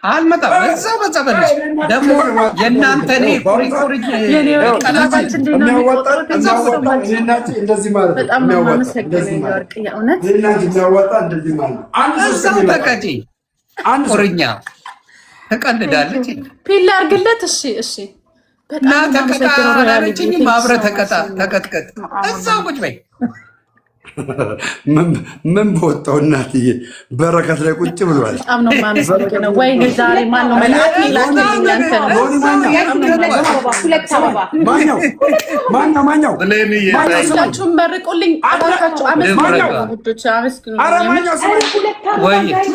አልመጣም። እዛው በጸበልሽ ደግሞ የእናንተ እኔ ኮሪኮሪ እዛው ተቀጪ ቁርኛ ትቀልዳለች። ፒል አድርግለት። እሺ እሺ እና ተቀጣ አላለችኝም። አብረህ ተቀጣ ተቀጥቀጥ። እዛው ቁጭ በይ። ምን በወጣው እናትዬ በረከት ላይ ቁጭ ብሏል። በጣም ነው የማመሰግነው። ወይኔ ዛሬ ማን ነው መልአክ ይላክልኝ? አንተ ነው ማነው ሁላችሁም መርቁልኝ እባካችሁ። አመስግኑ።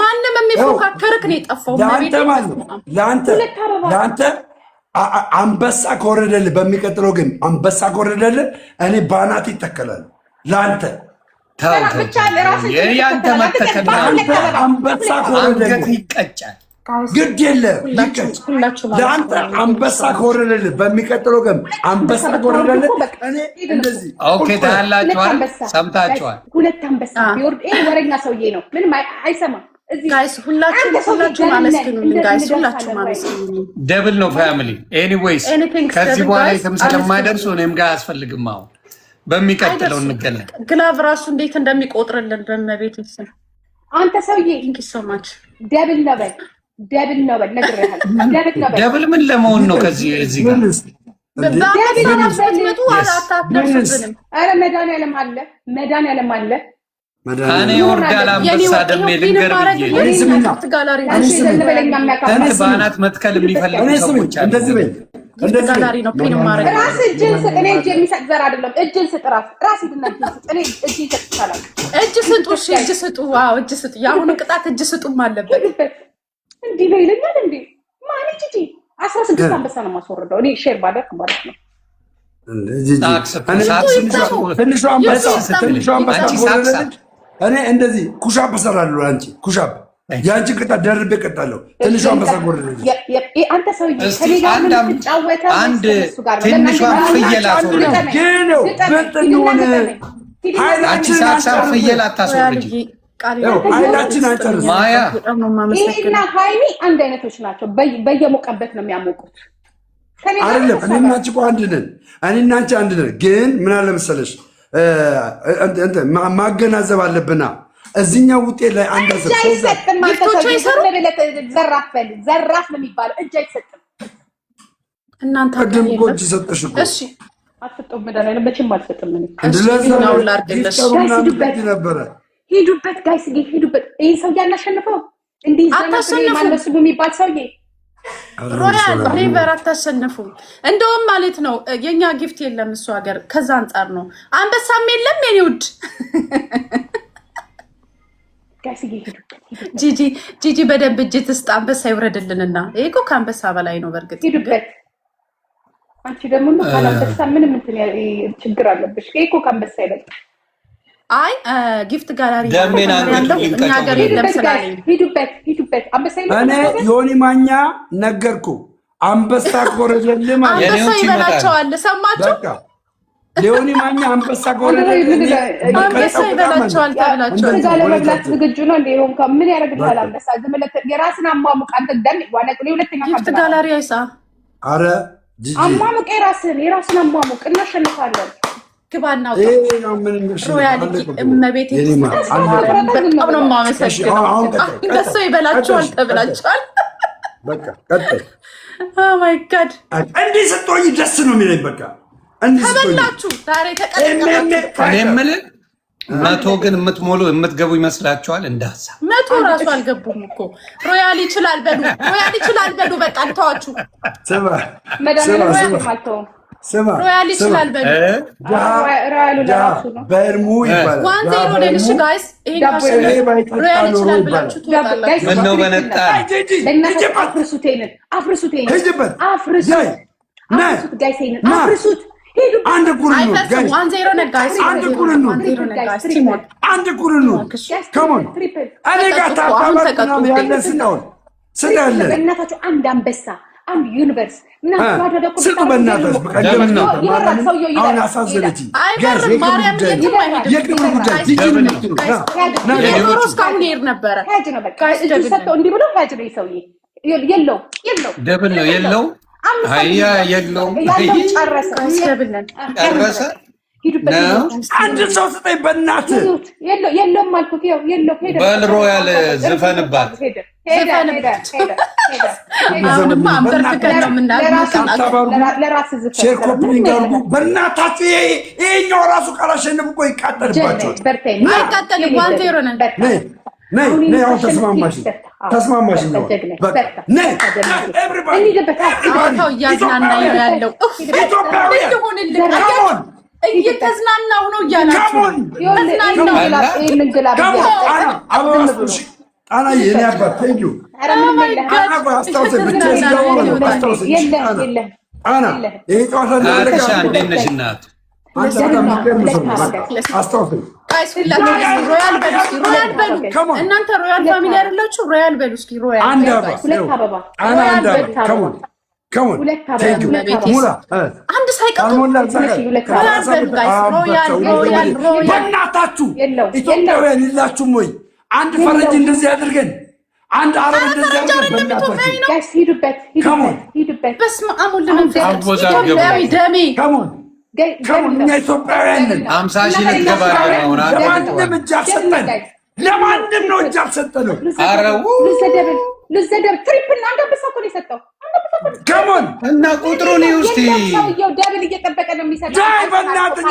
ማንም የሚፎካከርክ ነው የጠፋው። ለአንተ አንበሳ ከወረደልህ በሚቀጥለው ግን አንበሳ ከወረደልህ እኔ ባናት ይተከላል ለአንተ ያንተ መተከል አንበሳ አንገት ይቀጫል። ግድ የለም ይቀጭ። ለአንተ አንበሳ ከወረደልህ በሚቀጥለው ግን አንበሳ ከወረደልህ እኔ እንደዚህ ኦኬ። ታያላችኋል፣ ሰምታችኋል። ሁለት አንበሳ ቢወርድ ወረኛ ሰውዬ ነው፣ ምንም አይሰማም። ጋይስ ሁላችሁም አመስግኑልኝ። ጋይስ ሁላችሁም አመስግኑልኝ። ደብል ነው ፋሚሊ። ኤኒዌይስ ከዚህ በኋላ የትም ስለማይደርሱ እኔም ጋር አያስፈልግም። አሁን በሚቀጥለው እንገናኝ። ግላቭ ራሱ እንዴት እንደሚቆጥርልን በመቤት ይስም። አንተ ሰውዬ ቲንክ ሶ ማች። ደብል ነው በል ነግሬሃለሁ። ደብል ምን ለመሆን ነው? ከዚህ እዚህ ጋር ኧረ መድኃኒዓለም አለ እኔ ወርዳላ አንበሳ ደሜ ልንገር ብዬ በአናት መትከል የሚፈልጉ ሰዎች አሉ። ጋላሪ ነው ፒን ማረግ ራስ እጅን ስጥ። እኔ እጅ የሚሰጥ ዘር አይደለም። እጅን ስጥ። ራስ እጅ ይሰጥሻል። እጅ ስጡ። እሺ እጅ ስጡ። ዋው እጅ ስጡ። የአሁኑ ቅጣት እጅ ስጡም አለበት። እንዲህ በይልኛል እንዴ ማን እጅ 16 አንበሳ ነው የማስወርደው እኔ ሼር ባደርግ ማለት ነው። ትንሿ አንበሳ እኔ እንደዚህ ኩሻፕ እሰራለሁ። አንቺ ኩሻፕ የአንቺ ቅጣት ደርቤ እቀጣለሁ። ትንሿ አንበሳ ጎረደች። አንተ ሰውዬ ከኔ ጋር ምን ትጫወተው? አንድ ትንሿን ፍየል አስወርደው ነው በጥንሆነ ኃይላችን ፍየል አታስወርጂ። ኃይላችን አንጨርስ። ማያ ይሄና ሀይሚ አንድ አይነቶች ናቸው። በየሞቀበት ነው የሚያሞቁት። አይደለም እኔና አንቺ እኮ አንድ ነን። እኔና አንቺ አንድ ነን። ግን ምን አለ መሰለሽ ማገናዘብ አለብና እዚህኛው ውጤት ላይ አንድ እጅ አይሰጥም። ዘራፍ ነው የሚባለው። እጅ አይሰጥም። እናንተ ደግሞ እጅ ሰጠሽ እኮ። እሺ አትሰጠውም። መድኃኒዓለም መቼም አልሰጥም። ሂዱበት ጋይስ፣ ሂዱበት። ይህ ሰው ያናሸንፈው እንዲህ ማለስቡ የሚባል ሰውዬ ሮያል ሪቨር አታሸንፉም። እንደውም ማለት ነው የኛ ጊፍት የለም እሱ ሀገር። ከዛ አንጻር ነው አንበሳም የለም የኔ ውድ ጂጂ በደንብ እጅ ትስጥ። አንበሳ ይውረድልንና ይሄ እኮ ከአንበሳ በላይ ነው። በእርግጥ ሂዱበት። አንቺ ደግሞ ካላንበሳ ምንም እንትን ችግር አለብሽ። ይሄ እኮ ከአንበሳ ይበልጥ። አይ ጊፍት ጋላሪ ያለው እኛ ሀገር የለም ስላለኝ ሂዱበት። አንበሳ እኔ ዮኒ ማኛ ነገርኩ። አንበሳ ኮረጀልህ ማለት አንበሳ ይበላቸዋል። ሰማችሁ? ዮኒ ማኛ አንበሳ ኮረጀልህ አንበሳ ይበላቸዋል ተብላችኋል። ስጋ ለመብላት ዝግጁ ነው እንዴ? ምን ያደርግልሃል አንበሳ? ዝም ብለህ የራስን አሟሙቅ። አንተ ደም ሁለተኛ ጊፍት ጋላሪ አይሳ አረ ጂጂ አሟሙቅ፣ የራስን አሟሙቅ። እናሸንፋለን። ግባና ሮያሊቲ እመቤቴ በጣም ነው የማመሰግነው። አንበሳ ይበላቸዋል ተብላችኋል። በቃ ቀጥል። ኦ ማይ ጋድ እንዲህ ስትሆኝ ደስ ነው የሚለኝ። በቃ እንዲህ ስትሆኝ ተበላችሁ። ዛሬ ተቀጥቅጣችሁ እኔ የምልህ 100 ግን የምትሞሉ የምትገቡ ይመስላችኋል? እንዳሳ 100 ራሱ አልገቡም እኮ። ሮያል ይችላል በሉ በቃ እንተዋችሁ። ስማ ሮያል ይችላል በሉ። በእርሙ ይባላል። 1-0 ነን። እሺ ጋይስ ሮያል ይችላል ብላችሁ ትወጣላችሁ። ምነው በነጣ አፍርሱት አንድ ቁርኑ ጋይስ፣ አንድ ቁርኑ ከሞን እኔ ጋር ታባባል ነው ያለ ስናውን ስናለ በእናታችሁ አንድ አንበሳ አንድ ዩኒቨርስ ስጡ በእናትህ በቀደም ነው አሁን አሳዘነች አይበርም ማርያም የትም አይሄድም የቅብር ጉዳይ ጂጂ ምን ነው የዶሮ እስካሁን ይሄድ ነበረ ሄጅ ነው በቃ እጅ ሰጥቶ እንዲህ ብሎ ሄጅ ነው ሰውዬ የለው ደብል ነው የለው አያ የለው ጨረሰ አንድ ሰው ስጠኝ በእናትህ የለውም አልኩት የለው ሄደ በል ሮያል ዝፈንባት ሼር ኮፒንግ አድርጉ በእናታችሁ ይሄኛው ራሱ ካላሸንፍ እኮ ይቃጠልባቸዋል ነይ አሁን ተስማማሽ ነው እየተዝናናው ነው እያላችሁ ጣና የኔ አባት ቴንኪ ጣና ይሄ ጨዋታ እናንተ ሮያል ፋሚሊ አይደላችሁ? ሮያል በሉ እስኪ ሮያል አንድ ሳይቀር በእናታችሁ ኢትዮጵያውያን የላችሁም ወይ? አንድ ፈረንጅ እንደዚህ አድርገን አንድ አረብ እንደዚህ አድርገን እኛ ኢትዮጵያውያን ነን። 50 ሺህ ልትገባ ነው። ለማንም እጅ አልሰጠን፣ ለማንም ነው እጅ አልሰጠነው። ልዘደብ ትሪፕል አንበሳ እኮ ነው የሰጠው ከሞን እና ቁጥሩን ይውስቲ ሰውየው ደብል እየጠበቀ ነው የሚሰጠው። ዳይ በእናትህ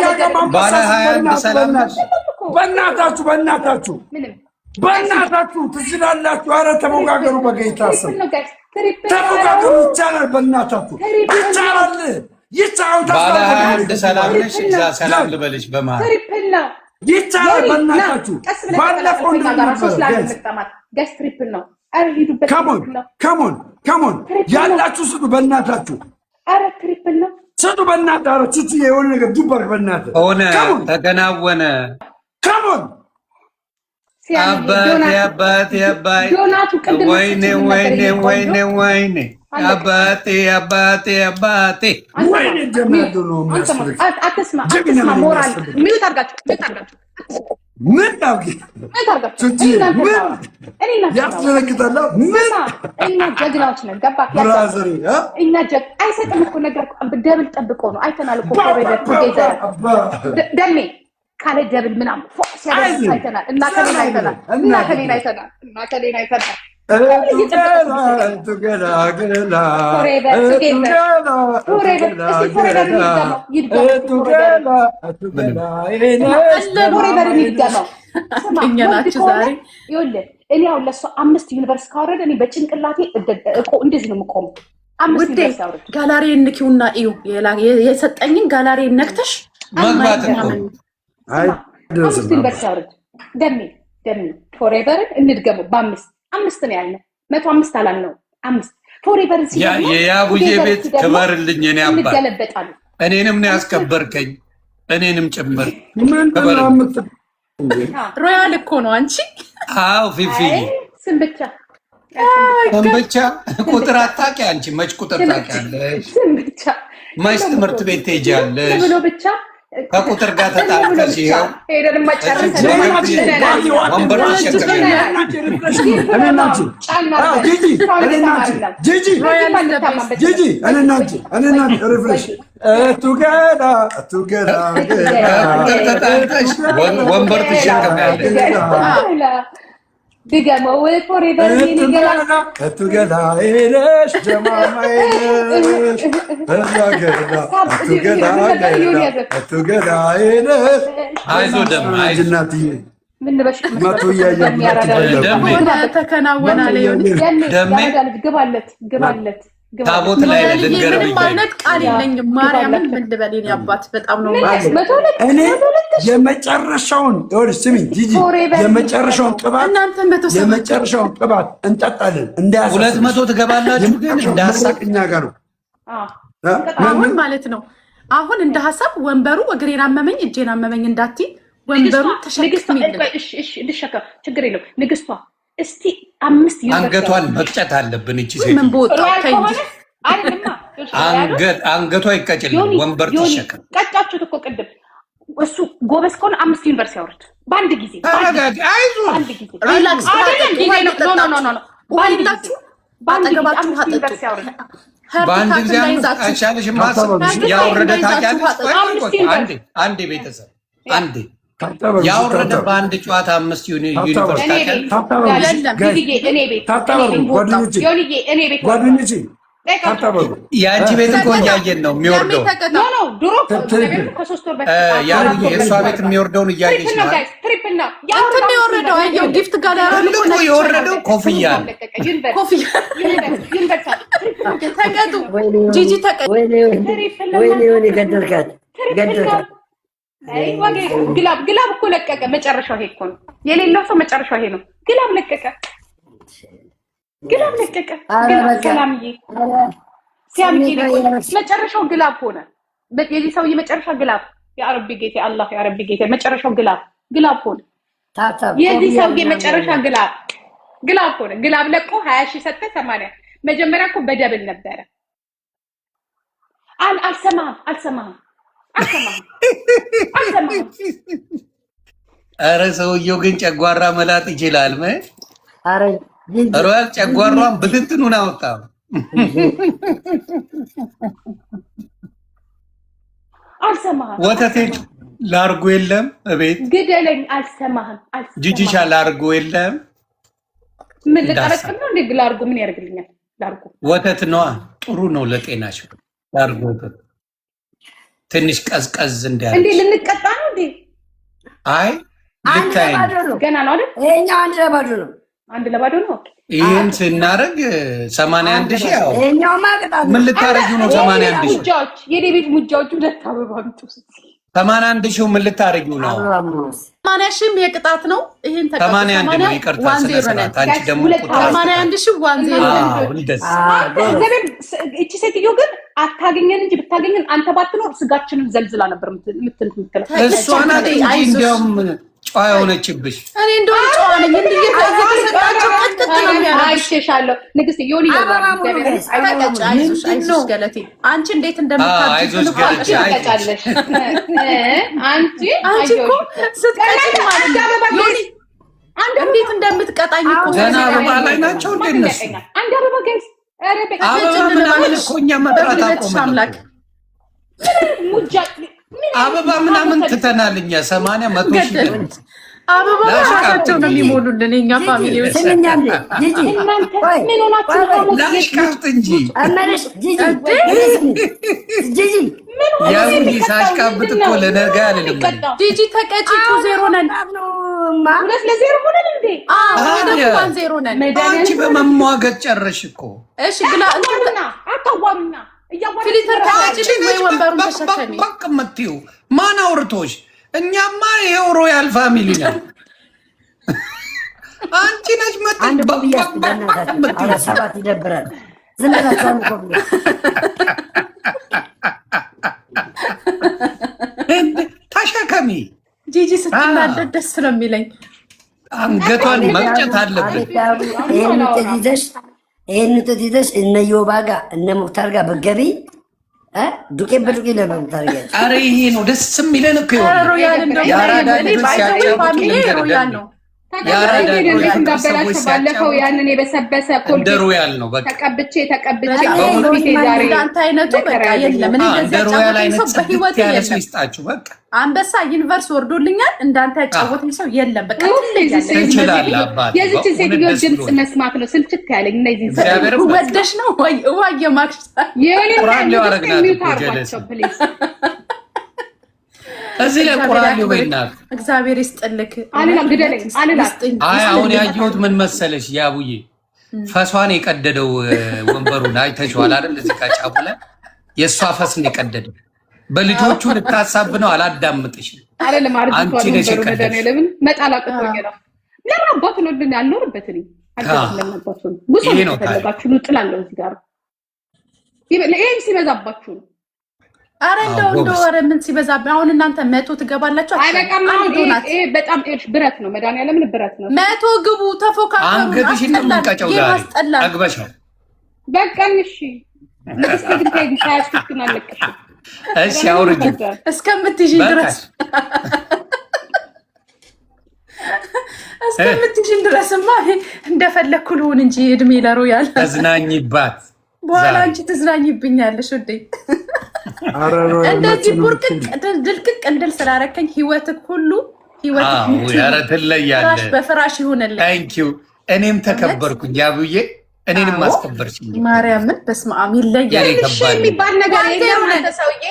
ባለ 21 ሰላም በእናታችሁ ትችላላችሁ። ኧረ ተሞጋገሩ፣ በጌታ ስም ተሞጋገሩ። ይቻላል፣ በእናታችሁ ይቻላል። ባለ 21 ሰላም ነሽ። እዛ ሰላም ልበልሽ በመሀል ትሪፕል ነው ይቻላል። በእናታችሁ ባለፈው ገስ ትሪፕል ነው። ከሞን ያላችሁ ስጡ፣ በእናታችሁ ኧረ ትሪፕል ነው ስጡ፣ በእናትህ። ኧረ ቹቹ የሆነ ነገር ዱበር በእናትህ ሆነ ተከናወነ። ከሞን አባቴ ወይኔ አባቴ ወይኔ ጀመዱ ነው የሚያስፈልግ። አትስማ ሞራል ሚዩት አድርጋችሁ ምን ታውቂ ቹቹ ምን ያስደነግጣል። ምን እኛ ጀግናዎች ነን። ገባ ብራዘር እኛ አይሰጥም እኮ ነገር ደብል ጠብቆ ነው። አይተናል እኮ ደሜ ካለ ደብል ምናምን አይተናል። እና ከሌን አይተናል። እኔ አሁን ለእሷ 5 ዩኒቨርስ ካወረደ እኔ በጭንቅላቴ እንደዚህ ነው የምቆመው። 5 ዩኒቨርስ አውረድ። ጋላሪ እንኪውና እዩ የሰጠኝን ጋላሪ ነክተሽ መግባት ነው። 5 ዩኒቨርስ አውረድ። ደሜ ፎሬቨርን እንድገመው በ5 ነው ያልነው። 105 አላልነው 5 ፎሬቨርን የያቡዬ ቤት ክበርልኝ። እኔ አባት እኔንም ነው ያስከበርከኝ፣ እኔንም ጭምር ሮያል እኮ ነው አንቺ። አዎ ፊፊ ስም ብቻ ቁጥር አታውቂ አንቺ። መች ቁጥር ታውቂያለሽ? ስም ብቻ መች ትምህርት ቤት ትሄጃለሽ? ብሎ ብቻ ከቁጥር ጋር ተጣልቀሽ ይኸው ሄደን ማጨረስ ወንበር ወንበር ትሸከሚያለሽ። ድገመው ፎሬቨር ግባለት ታቦት ላይ ምንም አይነት ቃል የለኝም። ማርያምን ምን ልበል አባት በጣም ነው እኔ የመጨረሻውን ስሚ ጂጂ የመጨረሻውን ቅባት እንጠጣለን። 200 ትገባላችሁ ግን እንዳሳቅኛ ጋር ነው አሁን ማለት ነው። አሁን እንደ ሀሳብ ወንበሩ እግሬን አመመኝ እጄን አመመኝ እንዳትይ ወንበሩ ልሸከም ችግር የለው። ንግስቷ እስቲ 5 አንገቷን መቅጨት አለብን። እቺ ሴት ምን ቦጣ አንገቷ ይቀጭልኝ ወንበር ተሸከም። ቀጫችሁት እኮ ቅድም። እሱ ጎበዝ ከሆነ 5 ዩኒቨርሲቲ ያወርድ በአንድ ጊዜ። ተረጋጊ፣ አይዞህ፣ ሪላክስ። በአንድ ጊዜ አይቻልሽም። ማሰብ ያወረደ ታውቂያለሽ። አንዴ ቤተሰብ አንዴ ያወረደ በአንድ ጨዋታ 5 ዩኒቨርሲቲ የአንቺ ቤት እኮ እያየን ነው የሚወርደው። የእሷ ቤት የሚወርደውን እያየች ነው። የወረደው ኮፍያ ግላብ እኮ ለቀቀ። መጨረሻው ይሄ እኮ ነው የሌለው ሰው መጨረሻው ይሄ ነው። ግላብ ለቀቀ። ሰላምዬ ሲያምጪ መጨረሻው ግላብ ሆነ። የዚህ ሰውዬ መጨረሻ ግላብ። የአረቢ ጌታ አላህ የአረቢ ጌታ መጨረሻው ግላብ ሆነ። የዚህ ሰውዬ መጨረሻ ግላብ ሆነ። ግላብ ለቆ 20 ሺህ ሰጠ 80። መጀመሪያ እኮ በደብል ነበረ። አልሰማህም። ኧረ ሰውየው ግን ጨጓራ መላጥ ይችላል። ሮያል ጨጓሯን ብትንትኑን አወጣ። አልሰማህም። ወተቴ ላርጎ የለም እቤት ግደለኝ። አልሰማህም። ጂጂሻ ላርጎ የለም። ምን ልጠረቅም ነው እንዴ? ላርጎ ምን ያደርግልኛል? ላርጎ ወተት ነዋ፣ ጥሩ ነው ለጤናሽ። ላርጎ ወተት ትንሽ ቀዝቀዝ እንዲያለ እንዴ። ልንቀጣ ነው እንዴ? አይ ልታይ ገና ነው አይደል? ይሄኛው አንድ ለባዶ ነው። ይሄን ስናረግ 81 ሺህ ያው ምን ልታረጊው ነው? 81 ሺህ ሙጃዎች፣ የኔ ቤት ሙጃዎች ሁለት አበባ ምጥስ 81 ሺህ ምን ልታረጊው ነው? 80 ሺህ የቅጣት ነው። ይሄን ተቀጣ 81 ነው። ይቅርታ ስለሰራት አንቺ ደግሞ 81 ሺህ 10 እቺ ሴትዮ ግን አታገኘን እንጂ ብታገኘን አንተ ባትኖር ስጋችንን ዘልዝላ ነበር የምትለው። እሷ ናት እንጂ እንደውም ጨዋ የሆነችብሽ። እኔ እንደውም ጨዋ ነኝ። እንዴ እየተሰጣቸው ቀጥቅጥ ነው የሚያደርግሽ። አይሸሻለሁ ንግስት ዮኒ አይዞሽ ገለቴ፣ አንቺ እንዴት እንደምታጭ አይዞሽ ገለቴ አይቻለሽ። አንቺ እኮ ስትቀጭ ማለት ዮኒ እንዴት እንደምትቀጣኝ እኮ ገና አበባ ላይ ናቸው እንዴ እነሱ? አንድ አበባ ጋይስ፣ ኧረ አበባ ምናምን እኮ እኛ መጥራት አቆመን። አበባ ምናምን ትተናል እኛ 80 100 ሺህ አበባ ራሳቸው ነው የሚሞሉልን የኛ ፋሚሊዎች። ላሽቃብጥ እንጂ ያው ሳሽቃብጥ እኮ ለነገ አይደለም። ጂጂ ተቀጪ እኮ 0 ነን። 2-0 ሆነን እንዴ? ደግሞ 1-0 ነን። አንቺ በመሟገት ጨረሽ እኮ። እሺ ግላ እንትና አታዋሩና ፊሊተር ተቀጪ ወይ ወንበሩን ተሸከሚ። በቃ መጥተው ማን አውርቶሽ? እኛማ ይሄው ሮያል ፋሚሊ ነን። አንቺ ነሽ አንድ ሰባት ይደብራል። ዝም ተሸከሚ። ጂጂ ስትናደድ ደስ ነው የሚለኝ። አንገቷን መቅጨት አለብን። ይሄን ውጤት ይዘሽ እነ ዮባ ጋር እነ ሙክታር ጋር በገቢ ዱቄት በዱቄት ለመምታርገች። አረ ይሄ ነው ደስ የሚለን እኮ ሮያል እንደው ሮያል ነው። ባለፈው ያንን የበሰበሰ እንደ ሮያል ነው። በቃ ተቀብቼ እንዳንተ አይነቱ በቃ የለም። እኔ እንደዚህ ጫወተኝ ሰው በህይወት የለም። ይስጣችሁ። በቃ አንበሳ ዩኒቨርስ ወርዶልኛል። እንዳንተ ጫወተኝ ሰው የለም። በቃ እንችላለን። አባት የዚች ሴትዮ ድምጽ መስማት ነው ስልችት ያለኝ። እነዚህ ወደሽ ነው ወይ እዋየ ማክስ ቁራን ሊያረግናት ጀለስ እዚህ ላይ ቁራን ሊወይናት እግዚአብሔር ይስጥልክ። አለና ግደለኝ አለና። አይ አሁን ያየሁት ምን መሰለሽ ያቡዬ ፈሷን የቀደደው ወንበሩን አይተሽዋል አይደል? እዚህ ካጫቡ ላይ የእሷ ፈስ ነው የቀደደው። በልጆቹ ልታሳብ ነው። አላዳምጥሽም። አይደለም አንቺ ነሽ የቀደደው። ለምን መጣላቅ ቆየ ነው። ለምን አባቱ ነው እንደኛ አልኖርበት ነኝ አልተለም ለምንባቱ ብዙ ነው ተፈልጋችሁ ጥላለው እዚህ ጋር ይሄን ሲበዛባችሁ ነው። አረ እንደው ወረ ምን ሲበዛብህ አሁን እናንተ 100 ትገባላችሁ። አይበቃም። ይሄ በጣም ብረት ነው። መድኃኒዓለም ብረት ነው። 100 ግቡ ተፎካከሩ። አንገትሽን ነው የምንቀጨው ዛሬ አግበሻል። በቃ እሺ ንግስት ግን ከያዝኩት ግን አለቀሽም። እሺ አውርጅ እስከምትይዥኝ ድረስ እስከምትይዥኝ ድረስማ እንደፈለኩ ልሁን እንጂ እድሜ ለሮያል ተዝናኝባት። በኋላ አንቺ ትዝናኝብኛለሽ ውዴ። እንደዚህ ቡርቅቅ ድልቅቅ እንድል ስላረከኝ ህይወትክ ሁሉ ህይወትክ ትለያለህ። በፍራሽ ይሁንልኝ። ታንኪዩ። እኔም ተከበርኩኝ ያቡዬ፣ እኔንም ማስከበርሽኝ ማርያምን። በስመ አብ ይለያል የሚባል ነገር የለም። ሰውዬ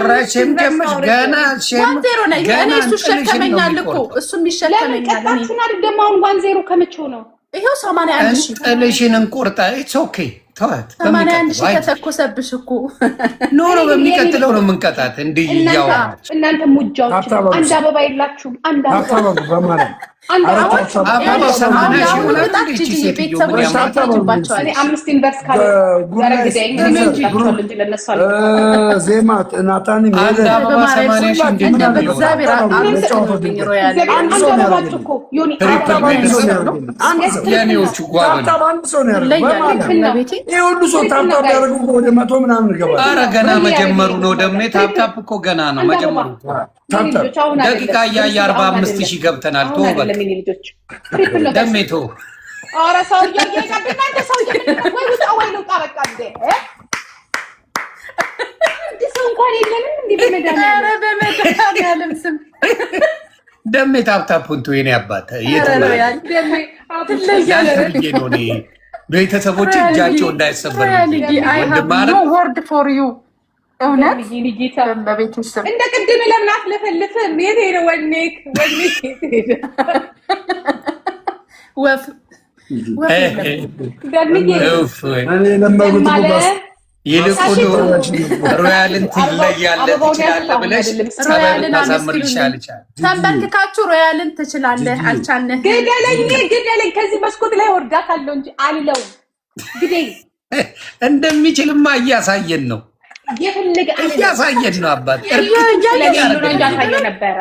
ራሽም ጀምሽ ገና ዋንዜሮ ነኝ እኔ። እሱ ይሸከመኛል እኮ እሱም ይሸከመኛል። እኔ ቀጣችን አይደለም አሁን ዋንዜሮ ከመቼው ነው? ይሄው 81 ሺህ ጥልሽን እንቆርጣ። ኢትስ ኦኬ ተዋት። 81 ሺህ ተተኮሰብሽ እኮ ኖ በሚቀጥለው ነው የምንቀጣት። እንዲህ እያወራች እናንተ ሙጃዎች አንድ አበባ የላችሁም። አንድ አበባ በማለት አንድ አበባ አምስት ዩኒቨርስ ካለ ዘረግደኝ እንጂ ለነሱ አለ ዜማት ናታን አንድ አበባ 80 ሺህ እንደበዛብራ አንሰጥልኝ ሮያል አንድ አበባ እኮ ዮኒ ያኔዎቹ ጓበል አንድ ሰው ነው ያደረገው። ይሄ ሁሉ ሰው ታፕታፕ ያደረገው ወደ 100 ምናምን ይገባል። ኧረ ገና መጀመሩ ነው ደምኔ። ታፕታፕ እኮ ገና ነው መጀመሩ። ደቂቃ እያየ 45 ሺህ ገብተናል። ተወበል ደሜቶ ኧረ ሰውዬ እናንተ ሰውዬ ወይ ውጣ ወይ ልውጣ። በቃ እንደ ሰው እንኳን የለንም እንዴ በመድኃኒዓለም ስም ደሜ ታፕታፑን ተው የኔ አባት ሮያል ደሜ ትለያለህ ነው። እኔ ቤተሰቦች እጃቸው እንዳይሰበር ኖ ወርድ ፎር ዩ እውነት በቤተሰብ እንደ ቅድም ለምን አትለፈልፍም? የት ሄደ ወኔክ? የት ሄደ ወፍ ይልቁኑ ሮያልን ትለያለህ ትችላለህ ብለሽ ጸበል ማሳመር ይሻልሻል። ተንበርክካችሁ ሮያልን ትችላለህ አልቻልንህ። ግደለኝ ከዚህ መስኮት ላይ ወርዳታለሁ እንጂ አልለውም። ግደኝ እንደሚችልማ እያሳየን ነው። እያሳየን ነው አባት እያሳየ ነበረ